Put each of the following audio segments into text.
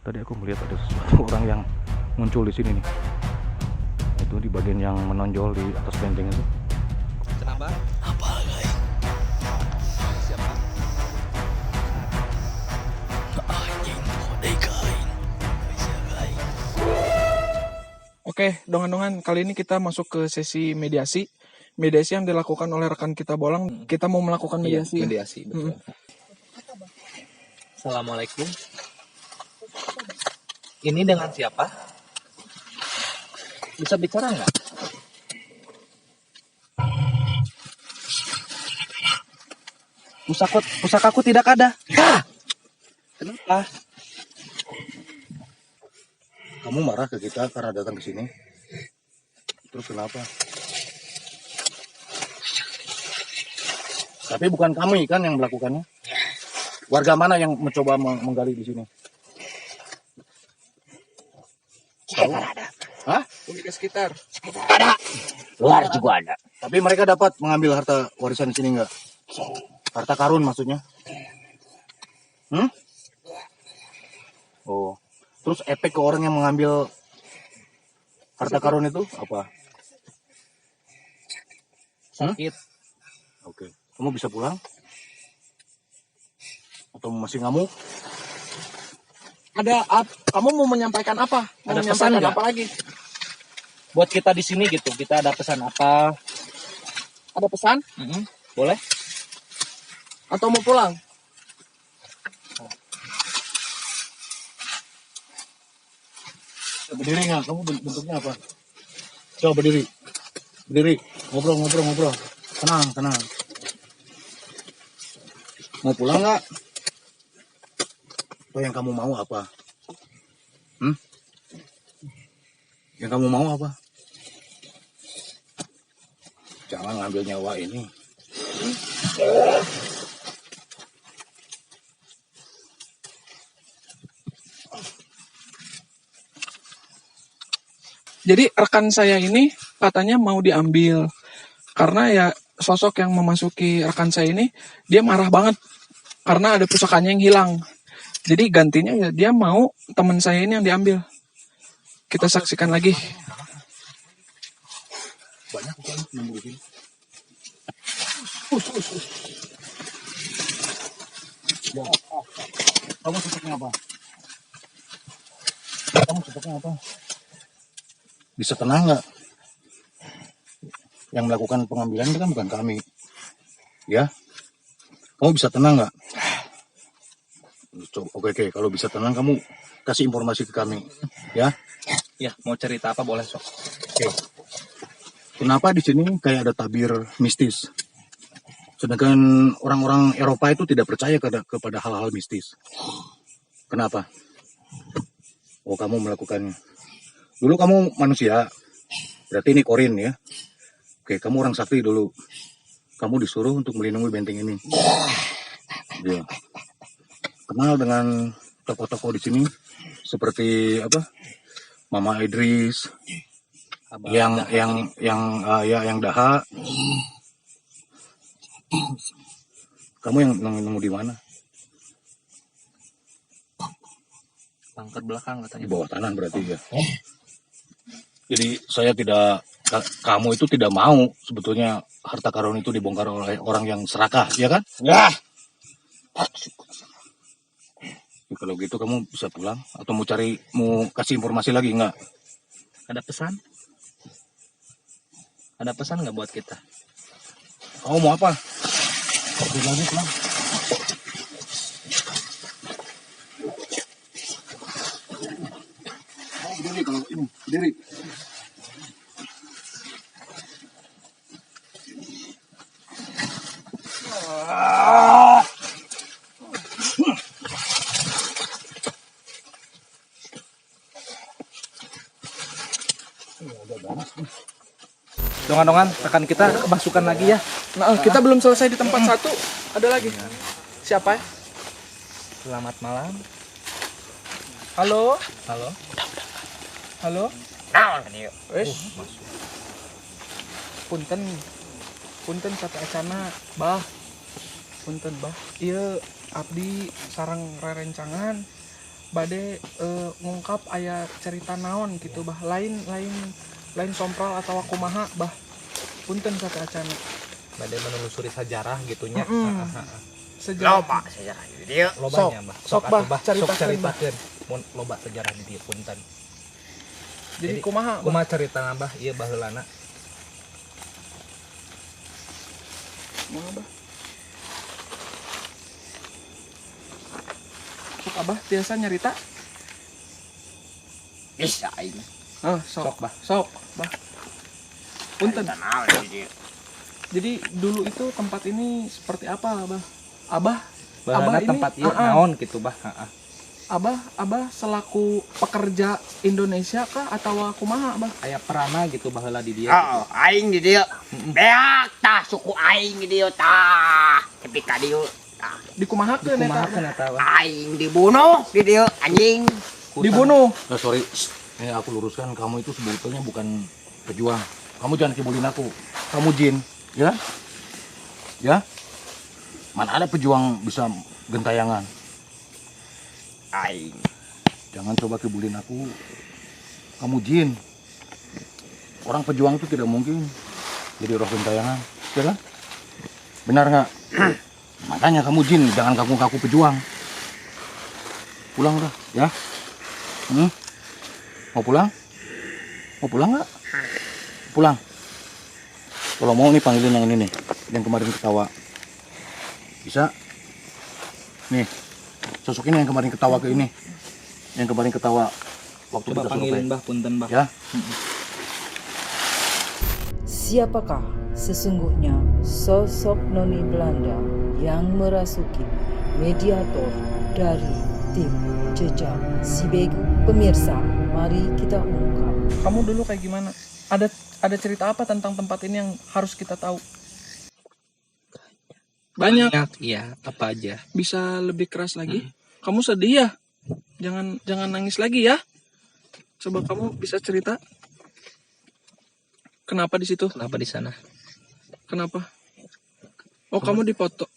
Tadi aku melihat ada sesuatu orang yang muncul di sini nih. Itu di bagian yang menonjol di atas benteng itu. Kenapa? Apa guys? Siapa? Anjing, kodai kain. Bisa guys. Oke, dongan-dongan kali ini kita masuk ke sesi mediasi. Mediasi yang dilakukan oleh rekan kita Bolang. Kita mau melakukan mediasi. Iya, mediasi, betul. Assalamualaikum. Ini dengan siapa? Bisa bicara nggak? Pusakaku tidak ada. Hah? Kenapa? Kamu marah ke kita karena datang ke sini? Terus kenapa? Tapi bukan kamu kan yang melakukannya. Warga mana yang mencoba menggali di sini? Tahu? Hah? Di sekitar. Luar juga ada. Tapi mereka dapat mengambil harta warisan di sini nggak? Harta karun maksudnya? Oh, terus efek ke orang yang mengambil harta karun itu apa? Sakit. Oke, kamu bisa pulang? Atau masih ngamuk? Kamu mau menyampaikan apa? Mau Ada menyampaikan pesan nggak? apa lagi? Buat kita di sini gitu, kita ada pesan apa? Ada pesan? Boleh? Atau mau pulang? Berdiri nggak? Kamu bentuknya apa? Coba berdiri. Berdiri. Ngobrol. Tenang. Mau pulang nggak? Atau yang kamu mau apa? Yang kamu mau apa? Jangan ngambil nyawa ini. Jadi rekan saya ini katanya mau diambil. Karena ya sosok yang memasuki rekan saya ini, dia marah banget. Karena ada pusakanya yang hilang. Jadi gantinya ya dia mau teman saya ini yang diambil. Kita saksikan lagi. Banyak kan nemu di sini. Ya. Kamu sosoknya apa? Bisa tenang nggak? Yang melakukan pengambilan itu kan bukan kami. Ya? Kamu bisa tenang nggak? Oke. Kalau bisa tenang, kamu kasih informasi ke kami. Ya? Ya, mau cerita apa boleh sok. Oke. Kenapa di sini kayak ada tabir mistis? Sedangkan orang-orang Eropa itu tidak percaya kepada hal-hal mistis. Kenapa? Oh, kamu melakukannya. Dulu kamu manusia, berarti ini Korin ya. Oke, kamu orang sakti dulu. Kamu disuruh untuk melindungi benteng ini. Ya. Kenal dengan tokoh-tokoh di sini seperti apa? Mama Idris, yang Daha. Kamu yang nemu di mana? Bangker belakang katanya. Di bawah tanah berarti ya. Jadi kamu itu tidak mau sebetulnya harta karun itu dibongkar oleh orang yang serakah, ya kan? Ya. Kalau gitu kamu bisa pulang atau mau kasih informasi lagi nggak? Ada pesan? Ada pesan nggak buat kita? Kamu mau apa? Pergi lagi pulang. Berdiri kalau ini, berdiri. Dongan-dongan, rekan kita kemasukan lagi ya. Nah, kita belum selesai di tempat satu. Ada lagi. Siapa ya? Selamat malam. Halo? Halo. Halo? Wes. Punten kata acana, bah. Punten bah. Iya, abdi sarang rerencangan bade ngungkap aya cerita naon gitu bah, lain sompral atau kumaha bah, punten sate acana Bade menelusuri sejarah gitunya. sejarah. Loba sejarah di dieu. Lobanya Bah. sok, atuh, Bah, Bah. caritakeun, Sok caritakeun. Mun loba sejarah di dieu punten. Jadi kumaha bah? Kumaha cerita Bah ieu baheulana? Kumaha bah? Sok abah tiasa nyarita? Bisa aing. Sok bah. Sok bah. Punten. Naon di dieu. Jadi dulu itu tempat ini seperti apa, Abah? Abah Baheulana ini, tempat ieu naon gitu Bah. Abah selaku pekerja Indonesia kah atau kumaha, Abah? Aya perana gitu baheula di dieu. Oh, aing di dieu. Beak tah suku aing di dieu tah. Tapi ka dieu tah. Dikumahakeun eta. Kumaha eta Bah? Aing dibunuh di dieu anjing. Dibunuh. Sorry, aku luruskan, kamu itu sebetulnya bukan pejuang. Kamu jangan kibulin aku. Kamu jin, ya? Ya? Mana ada pejuang bisa gentayangan? Aing. Jangan coba kibulin aku. Kamu jin. Orang pejuang itu tidak mungkin jadi roh gentayangan, ya kan? Benar nggak? Makanya kamu jin, jangan ngaku-ngaku pejuang. Pulang udah, ya? Mau pulang? Mau pulang nggak? Pulang. Kalau mau nih panggilin yang ini nih, yang kemarin ketawa. Bisa? Nih, sosok ini yang kemarin ketawa ke ini, yang kemarin ketawa waktu Coba kita panggilin survei. Bah, punten Bah. Ya? Siapakah sesungguhnya sosok noni Belanda yang merasuki mediator dari tim jejak Sibegu? Pemirsa, mari kita ungkap. Kamu dulu kayak gimana? Ada cerita apa tentang tempat ini yang harus kita tahu? Banyak. Iya, apa aja. Bisa lebih keras lagi? Kamu sedih ya? Jangan nangis lagi ya. Coba kamu bisa cerita. Kenapa di situ? Kenapa di sana? Kenapa? Oh, kamu dipoto.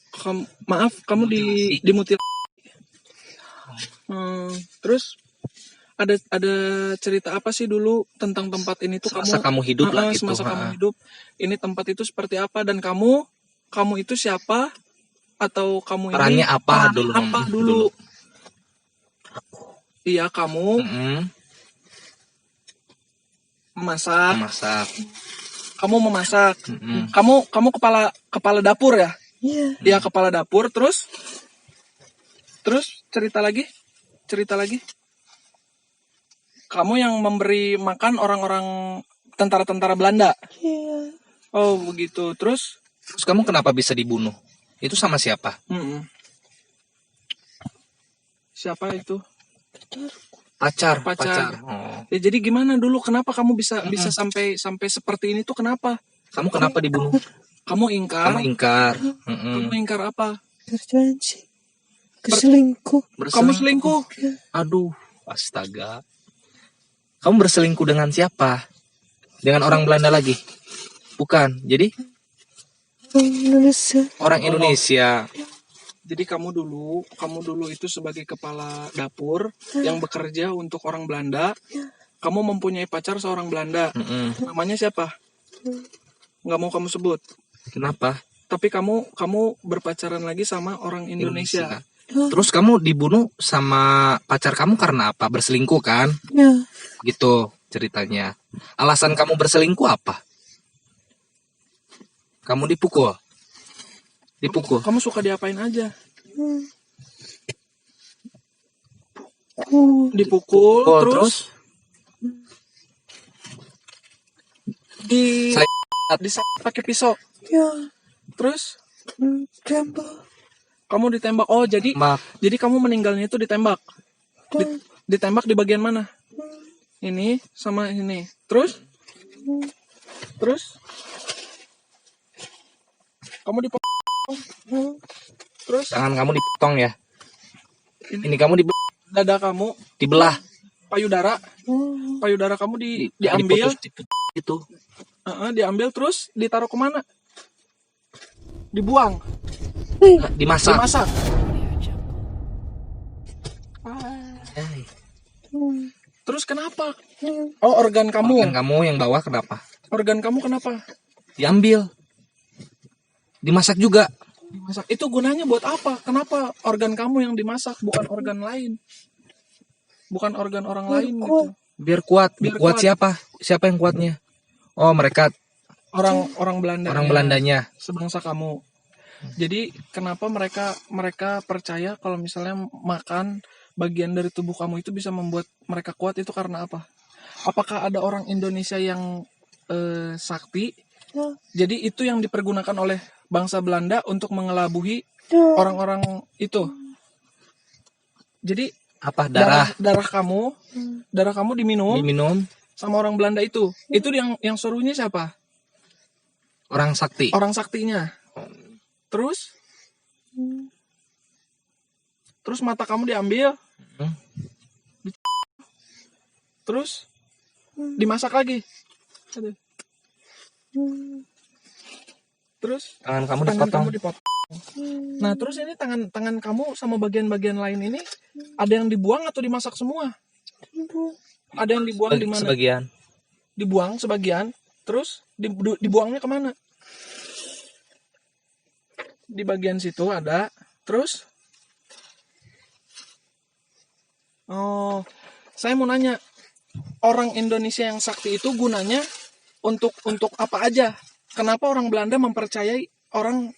Maaf, kamu dimutil. Terus ada cerita apa sih dulu tentang tempat ini tuh? Semasa kamu hidup lah gitu. Semasa kamu hidup, ini tempat itu seperti apa, dan kamu itu siapa, atau kamu Perannya ini apa peran dulu? apa dulu? Iya, kamu memasak. Kamu memasak. Kamu kepala dapur ya? Iya. Iya, kepala dapur. Terus cerita lagi. Kamu yang memberi makan orang-orang tentara-tentara Belanda. Iya. Oh, begitu. Terus kamu kenapa bisa dibunuh? Itu sama siapa? Siapa itu? Pacar. Pacar. Oh. Ya, jadi gimana dulu? Kenapa kamu bisa sampai seperti ini tuh? Kenapa? Kamu kenapa dibunuh? Kamu ingkar. Mm-mm. Kamu ingkar apa? Berjanji. Berselingkuh. Kamu selingkuh. Aduh, astaga. Kamu berselingkuh dengan siapa? Dengan orang Belanda lagi? Bukan. Jadi Indonesia. orang Indonesia. Jadi kamu dulu itu sebagai kepala dapur yang bekerja untuk orang Belanda. Kamu mempunyai pacar seorang Belanda. Namanya siapa? Nggak mau kamu sebut. Kenapa? Tapi kamu berpacaran lagi sama orang Indonesia. Terus kamu dibunuh sama pacar kamu karena apa? Berselingkuh kan? Ya. Gitu ceritanya. Alasan kamu berselingkuh apa? Kamu dipukul? Kamu suka diapain aja? Dipukul, terus pakai pisau. Ya. Terus Tembak. kamu ditembak. Oh, jadi kamu meninggalnya itu ditembak. Ditembak di bagian mana? Ini sama ini. Terus kamu terus tangan kamu dipotong ya? Ini kamu dada kamu dibelah. Payudara kamu diambil. Diputus gitu. Diambil terus ditaruh kemana? Dibuang. Dimasak. Dimasak. Ya Terus kenapa? Oh, organ kamu. Organ kamu yang bawah kenapa? Organ kamu kenapa? Diambil. Dimasak juga. Dimasak. Itu gunanya buat apa? Kenapa organ kamu yang dimasak bukan organ lain? Bukan organ orang lain gitu. Biar kuat. Biar kuat kuat. siapa? Siapa yang kuatnya? Oh, mereka Orang Belanda. orang Belandanya. Sebangsa kamu. Jadi kenapa mereka percaya kalau misalnya makan bagian dari tubuh kamu itu bisa membuat mereka kuat, itu karena apa? Apakah ada orang Indonesia yang sakti? Jadi itu yang dipergunakan oleh bangsa Belanda untuk mengelabuhi orang-orang itu. Jadi Apa? Darah darah kamu diminum diminum sama orang Belanda itu. Itu yang suruhnya siapa? orang sakti. Orang saktinya. Terus mata kamu diambil. Hmm. Terus dimasak lagi. Aduh. Terus Tangan kamu tangan dipotong. kamu dipotong. Nah, terus ini tangan kamu sama bagian-bagian lain ini ada yang dibuang atau dimasak semua? Ada yang dibuang di mana? Sebagian. Dibuang sebagian. Terus dibuangnya kemana? Di bagian situ ada. Terus? Oh, saya mau nanya. Orang Indonesia yang sakti itu gunanya untuk apa aja? Kenapa orang Belanda mempercayai orang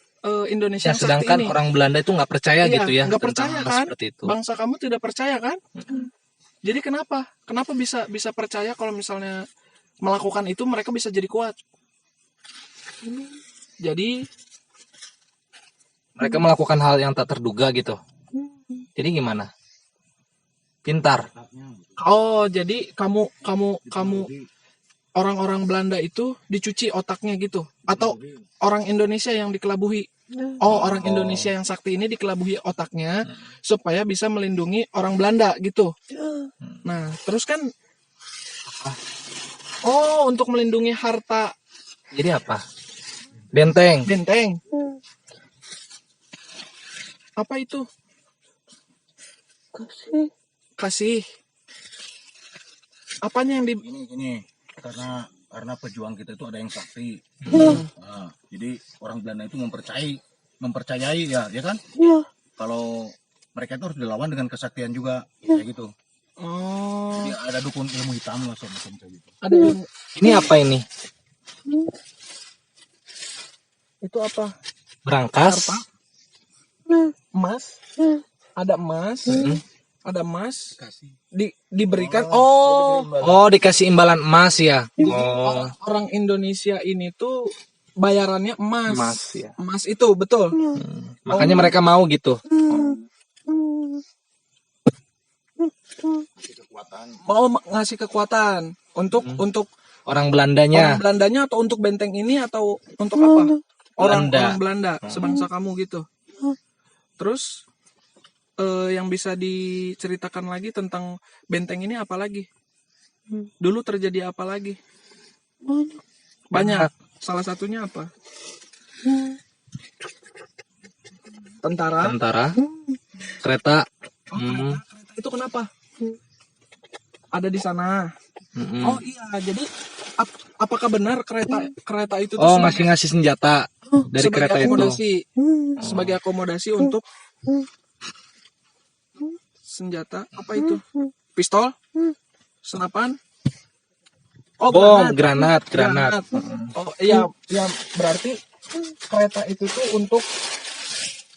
Indonesia Ya, yang sakti sedangkan ini? orang Belanda itu nggak percaya Iya, gitu ya. nggak tentang percaya hal kan? seperti itu. Bangsa kamu tidak percaya kan? Jadi kenapa? Kenapa bisa percaya kalau misalnya melakukan itu mereka bisa jadi kuat? Jadi Mereka melakukan hal yang tak terduga gitu. Jadi gimana? Pintar. oh, jadi kamu orang-orang Belanda itu dicuci otaknya gitu, atau orang Indonesia yang dikelabuhi? Oh, orang Indonesia yang sakti ini dikelabuhi otaknya supaya bisa melindungi orang Belanda gitu. Nah, terus kan oh, untuk melindungi harta Jadi apa? Benteng. benteng. Apa itu? Kasih. Apanya yang di Gini, karena pejuang kita itu ada yang sakti. Nah, jadi orang Belanda itu mempercayai ya kan? Kalau mereka itu harus dilawan dengan kesaktian juga, kayak gitu. Oh, Jadi ada dukun ilmu hitam lah semacam kayak gitu. ada yang Ini apa ini? itu apa? Berangkas. Harta? Emas? Ada emas? Ada emas? Kasih. Diberikan. Oh, Oh, dikasih imbalan emas ya. Oh, orang Indonesia ini tuh bayarannya emas. emas ya. Emas itu betul. Makanya mereka mau gitu. Mau ngasih kekuatan untuk Orang orang Belandanya. Belandanya, atau untuk benteng ini, atau untuk apa? Orang Belanda. Belanda, sebangsa kamu gitu. Terus yang bisa diceritakan lagi tentang benteng ini apa lagi? Dulu terjadi apa lagi? Banyak. Salah satunya apa? Tentara. Tentara. Kereta. Oh, kereta itu kenapa? Ada di sana. Mm-mm. Oh iya, jadi apakah benar kereta itu tuh Oh, ngasih senjata dari sebagai kereta itu. akomodasi, sebagai akomodasi untuk senjata apa itu? Pistol, senapan, oh Bom, granat. Oh iya, ya berarti kereta itu tuh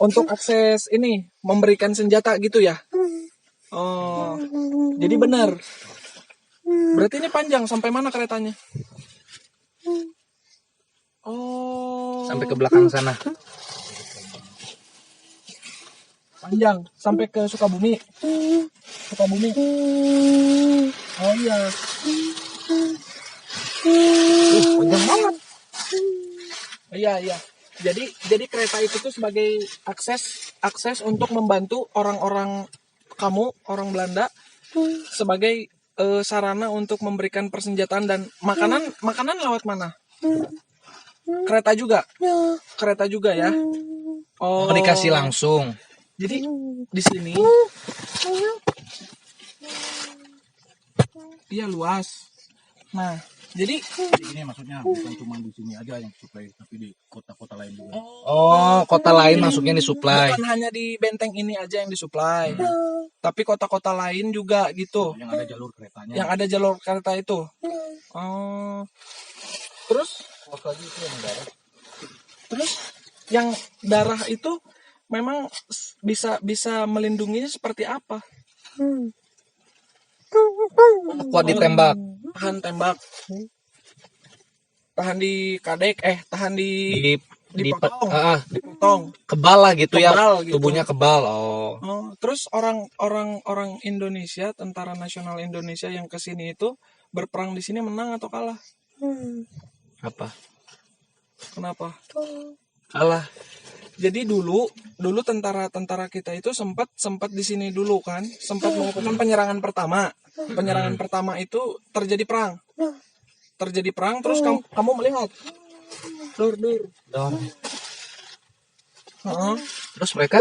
untuk akses ini, memberikan senjata gitu ya? Oh, jadi benar. Berarti ini panjang, sampai mana keretanya? Oh, Sampai ke belakang sana. panjang sampai ke Sukabumi. Oh iya. Panjang banget. Iya. Jadi kereta itu tuh sebagai akses untuk membantu orang-orang kamu, orang Belanda, sebagai sarana untuk memberikan persenjataan dan makanan lewat mana? Kereta juga ya. Oh, Oh, dikasih langsung. Jadi di sini Iya luas. Nah, jadi Jadi ini maksudnya bukan cuma di sini aja yang supply, tapi di kota-kota lain juga. Oh, kota lain masuknya disuplai. bukan hanya di benteng ini aja yang disuplai, tapi kota-kota lain juga gitu. Yang ada jalur keretanya. Yang ada jalur kereta itu. Oh. Terus yang darah itu memang bisa melindunginya seperti apa? Kuat ditembak. Tahan tembak. Tahan di kadek, tahan di dipotong. Dipotong. Kebal lah gitu ya. Kebal gitu. Tubuhnya kebal. Oh. Oh, terus orang Indonesia, tentara nasional Indonesia yang ke sini itu berperang di sini menang atau kalah? Apa? Kenapa? Kalah. Jadi dulu tentara kita itu sempat di sini dulu kan, sempat melakukan penyerangan pertama. Penyerangan pertama itu terjadi perang. Terus kamu melihat. Dur. Dor. Heeh. Terus mereka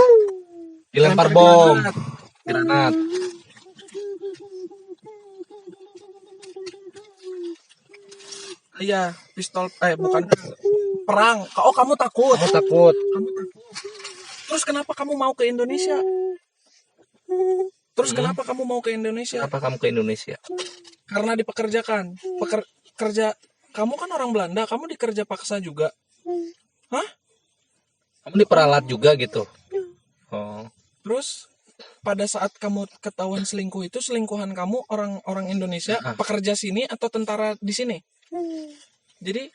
dilempar bom, granat. Iya, pistol bukan perang. Oh, kamu takut. Kamu takut. Kamu takut. Terus kenapa kamu mau ke Indonesia? Kenapa Kamu ke Indonesia? Karena dipekerjakan. Kerja kamu kan orang Belanda, kamu dikerja paksa juga. Hah? Kamu diperalat juga gitu. Oh. Terus pada saat kamu ketahuan selingkuh itu, selingkuhan kamu orang Indonesia, pekerja sini atau tentara di sini? Jadi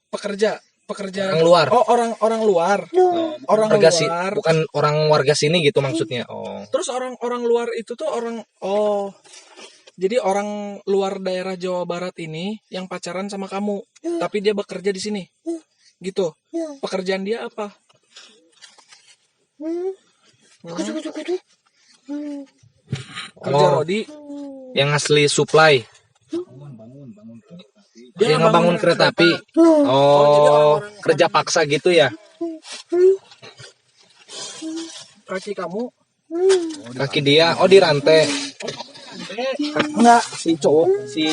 pekerja Orang luar. Oh, orang luar. Orang Warga luar. bukan orang warga sini gitu maksudnya. Oh. Terus orang luar itu tuh jadi orang luar daerah Jawa Barat ini yang pacaran sama kamu, tapi dia bekerja di sini. Gitu. Pekerjaan dia apa? Kerja rodi. Yang asli supply. Dia ngebangun kereta api. Oh, kerja paksa gitu ya. Kaki kamu Kaki dia, dirantai. Enggak, si cowok, si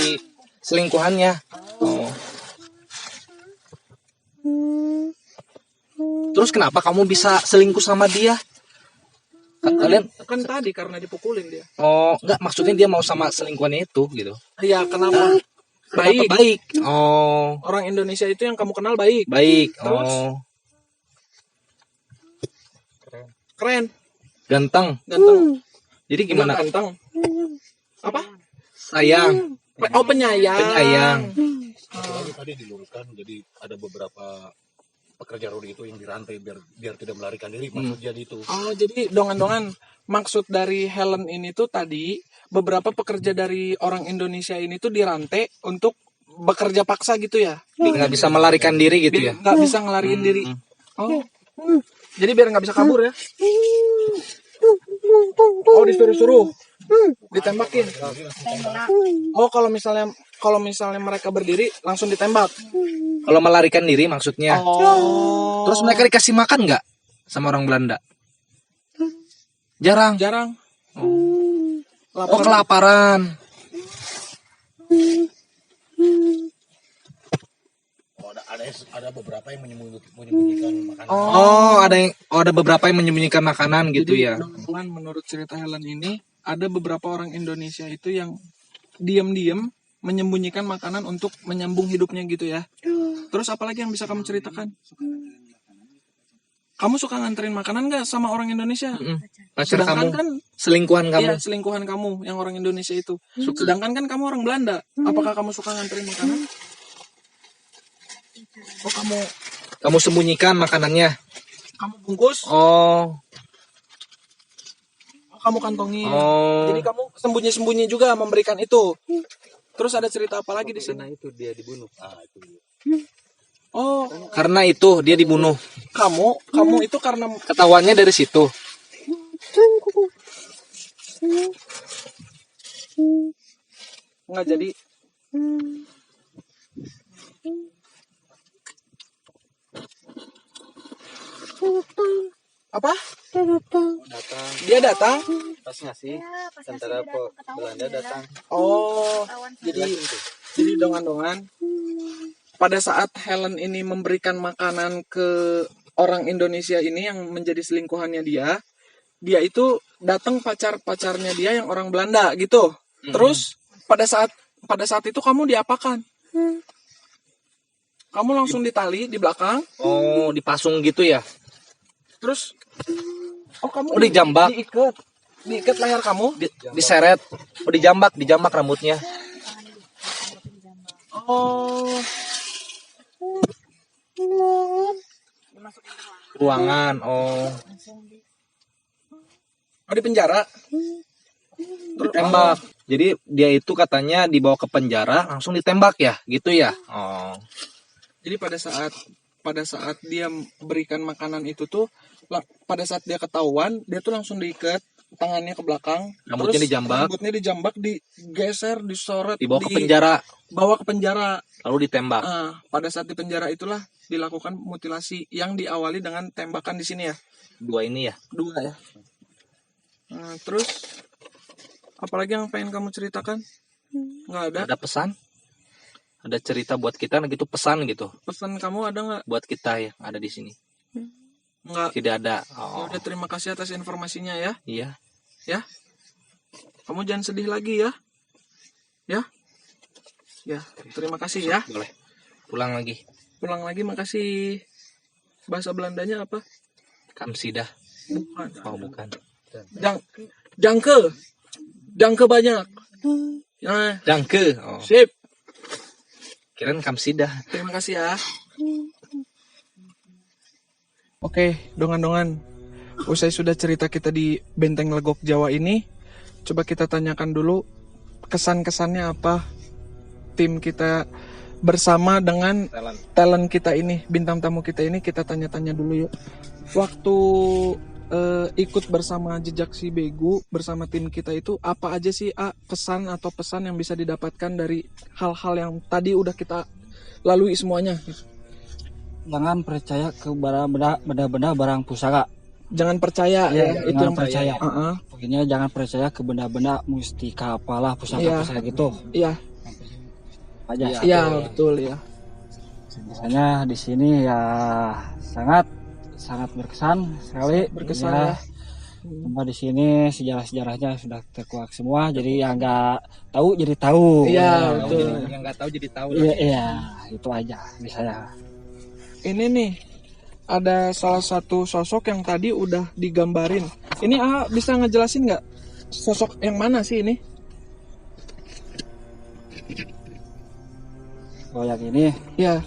selingkuhannya. Oh. Terus kenapa kamu bisa selingkuh sama dia? Kalian kan tadi karena dipukulin dia. Oh, enggak, maksudnya dia mau sama selingkuhannya itu gitu. Iya, kenapa? Kenapa baik? Oh, Orang Indonesia itu yang kamu kenal baik. baik. Terus? Oh, Keren, ganteng. ganteng. Jadi gimana? Ganteng. Apa? Sayang, Penyayang. penyayang. Tadi diluruskan, jadi ada beberapa pekerja rodi itu yang dirantai biar tidak melarikan diri. Maksud jadi itu. Oh, jadi dongan-dongan. Maksud dari Helen ini tuh tadi beberapa pekerja dari orang Indonesia ini tuh dirantai untuk bekerja paksa gitu ya. Nggak bisa melarikan diri gitu ya. Biar nggak bisa ngelariin diri. Oh. Jadi biar nggak bisa kabur ya. Oh, disuruh-suruh. Ditembakin. Oh, kalau misalnya mereka berdiri langsung ditembak. Kalau melarikan diri maksudnya. Oh. Terus mereka dikasih makan nggak sama orang Belanda? Jarang. Jarang. Oh, kelaparan. Ada beberapa yang menyembunyikan makanan. Oh, ada beberapa yang menyembunyikan makanan gitu ya. Teman-teman, menurut cerita Helen ini ada beberapa orang Indonesia itu yang diam-diam menyembunyikan makanan untuk menyambung hidupnya gitu ya. Terus apalagi yang bisa kamu ceritakan? Kamu suka nganterin makanan nggak sama orang Indonesia? Pacar Sedangkan kamu, kan selingkuhan kamu. iya, selingkuhan kamu yang orang Indonesia itu. Sedangkan kan kamu orang Belanda. Apakah kamu suka nganterin makanan? Oh, Kamu sembunyikan makanannya. kamu bungkus? Oh, Kamu kantongin. oh. Jadi kamu sembunyi-sembunyi juga memberikan itu. Terus ada cerita apa lagi di sini? Itu dia dibunuh. Itu dia. Oh, Karena itu dia dibunuh. kamu itu karena Ketahuannya dari situ. nggak jadi. Apa? Dia datang. Pas nggak sih? Tentara Belanda datang. Oh, jadi dongan-dongan. Pada saat Helen ini memberikan makanan ke orang Indonesia ini yang menjadi selingkuhannya dia itu datang pacarnya dia yang orang Belanda gitu. Terus pada saat itu kamu diapakan? Kamu langsung ditali di belakang. Oh, dipasung gitu ya? Terus kamu dijambak. diikat leher kamu. Diseret. Oh, dijambak rambutnya. Oh, Ruangan. Oh, di penjara. ditembak. Jadi dia itu katanya dibawa ke penjara langsung ditembak ya, gitu ya? Oh. Jadi pada saat dia berikan makanan itu tuh, pada saat dia ketahuan, dia tuh langsung diikat tangannya ke belakang, Rambutnya terus dijambak. rambutnya dijambak, digeser, disorot, Dibawa ke penjara, bawa ke penjara. lalu ditembak. Pada saat di penjara itulah dilakukan mutilasi yang diawali dengan tembakan di sini ya, Dua ini ya. 2 ya. Terus apalagi yang pengen kamu ceritakan? Nggak ada. Ada pesan? Ada cerita buat kita gitu, pesan gitu Pesan kamu ada nggak? buat kita yang ada di sini? Nggak. Tidak ada. Ya Oh. udah, terima kasih atas informasinya ya. Iya. Ya. Kamu jangan sedih lagi ya. Ya. Ya, terima kasih ya. Boleh. Pulang lagi. Pulang lagi, makasih. Bahasa Belandanya apa? Kamsidah. Bukan. Oh, bukan. Danke. Danke banyak. Nah, Danke. Oh. sip. Kirain kamsidah. Terima kasih ya. Oke, dongan-dongan. Usai sudah cerita kita di Benteng Legok Jawa ini, coba kita tanyakan dulu kesan-kesannya apa tim kita bersama dengan talent kita ini, bintang tamu kita ini. Kita tanya-tanya dulu yuk. Waktu ikut bersama Jejak Si Begu bersama tim kita itu, apa aja sih kesan atau pesan yang bisa didapatkan dari hal-hal yang tadi udah kita lalui semuanya? Jangan percaya ke benda-benda barang pusaka. Jangan percaya ya, itu jangan yang percaya. Uh-uh. Jangan percaya ke benda-benda mustika apalah pusaka-pusaka gitu. Iya, Aja. iya betul ya. Misalnya di sini ya sangat berkesan sekali. Berkesan Ya. ya. Cuma di sini sejarah-sejarahnya sudah terkuak semua, jadi yang nggak tahu jadi tahu. Iya betul. Yang nggak tahu jadi tahu. Iya, itu aja bisa ya. Ini nih ada salah satu sosok yang tadi udah digambarin. Ini bisa ngejelasin nggak sosok yang mana sih ini? Oh yang ini Iya,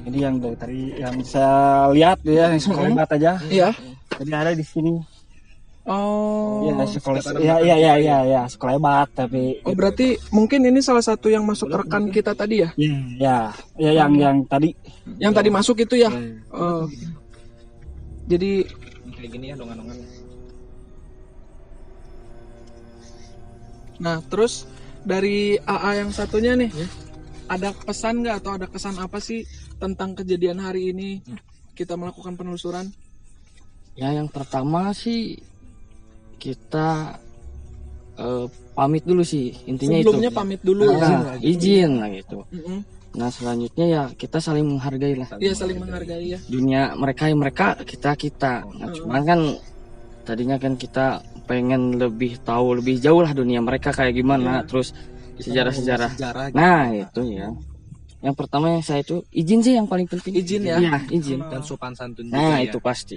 yang dari tadi yang saya lihat ya, yang sekelebat aja. iya. Jadi ada di sini. Oh. Iya, sekelebat tapi Oh berarti mungkin ini salah satu yang masuk rekan kita tadi ya? yang tadi. Yang tadi masuk itu ya? Oh. Jadi Kayak gini ya, dongan-dongan. nah terus dari AA yang satunya nih, ada pesan nggak atau ada kesan apa sih tentang kejadian hari ini kita melakukan penelusuran? Ya yang pertama sih kita pamit dulu sih, intinya Sebelumnya itu. pamit dulu. Izin lah gitu. Mm-mm. Nah selanjutnya ya kita saling menghargai lah. Iya saling menghargai ya. Dunia mereka kita. Nah, cuman kan tadinya kan kita pengen lebih tahu lebih jauh lah dunia mereka kayak gimana, terus sejarah-sejarah. Nah itu ya. Yang pertama yang saya itu izin sih yang paling penting. Izin ya? Iya izin. Dan sopan santun juga Nah ya. itu pasti.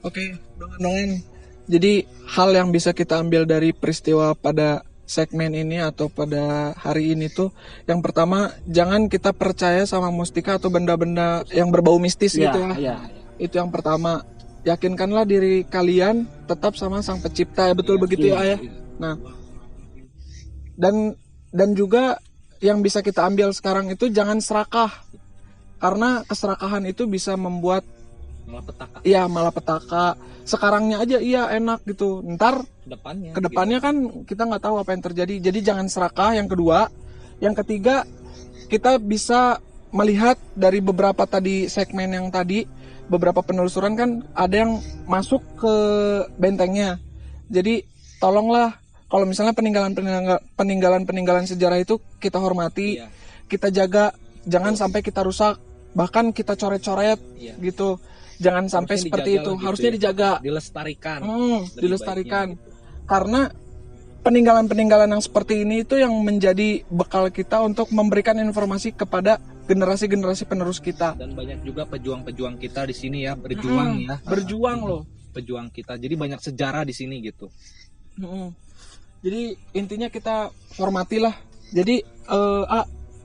Oke, dongan-dongan. Jadi hal yang bisa kita ambil dari peristiwa pada segmen ini atau pada hari ini tuh, yang pertama jangan kita percaya sama mustika atau benda-benda yang berbau mistis gitu ya. Iya. Itu yang pertama. Yakinkanlah diri kalian tetap sama Sang Pencipta ya, betul begitu ya Ayah. Nah, dan juga yang bisa kita ambil sekarang itu jangan serakah, karena keserakahan itu bisa membuat malapetaka. Sekarangnya aja enak gitu, ntar kedepannya kan kita nggak tahu apa yang terjadi. Jadi jangan serakah. Yang kedua, yang ketiga, kita bisa melihat dari beberapa tadi segmen yang tadi, beberapa penelusuran kan ada yang masuk ke bentengnya. Jadi tolonglah kalau misalnya peninggalan sejarah itu kita hormati, kita jaga, jangan sampai kita rusak, bahkan kita coret-coret gitu. Jangan sampai seperti itu. Harusnya dijaga, dilestarikan. Dilestarikan. Karena peninggalan-peninggalan yang seperti ini itu yang menjadi bekal kita untuk memberikan informasi kepada generasi-generasi penerus kita. Dan banyak juga pejuang-pejuang kita di sini ya, berjuang ya. Berjuang loh. Pejuang kita. Jadi banyak sejarah di sini gitu. Jadi intinya kita hormatilah. Jadi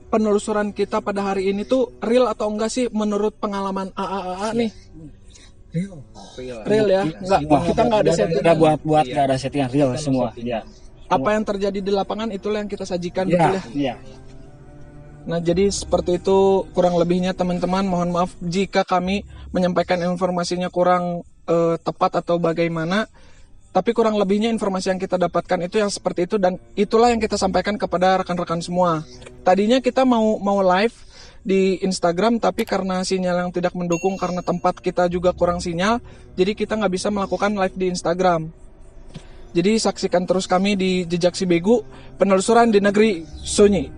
penelusuran kita pada hari ini tuh real atau enggak sih menurut pengalaman AA nih? Real ya. Kita nggak ada settingan. Kita buat nggak ada settingan, real semua. Ya. Apa yang terjadi di lapangan itulah yang kita sajikan, Ya, betul ya? iya. Nah, jadi seperti itu kurang lebihnya teman-teman. Mohon maaf jika kami menyampaikan informasinya kurang tepat atau bagaimana. Tapi kurang lebihnya informasi yang kita dapatkan itu yang seperti itu, dan itulah yang kita sampaikan kepada rekan-rekan semua. Tadinya kita mau live di Instagram, tapi karena sinyal yang tidak mendukung, karena tempat kita juga kurang sinyal, jadi kita nggak bisa melakukan live di Instagram. Jadi saksikan terus kami di Jejak Si Begu, penelusuran di negeri sunyi.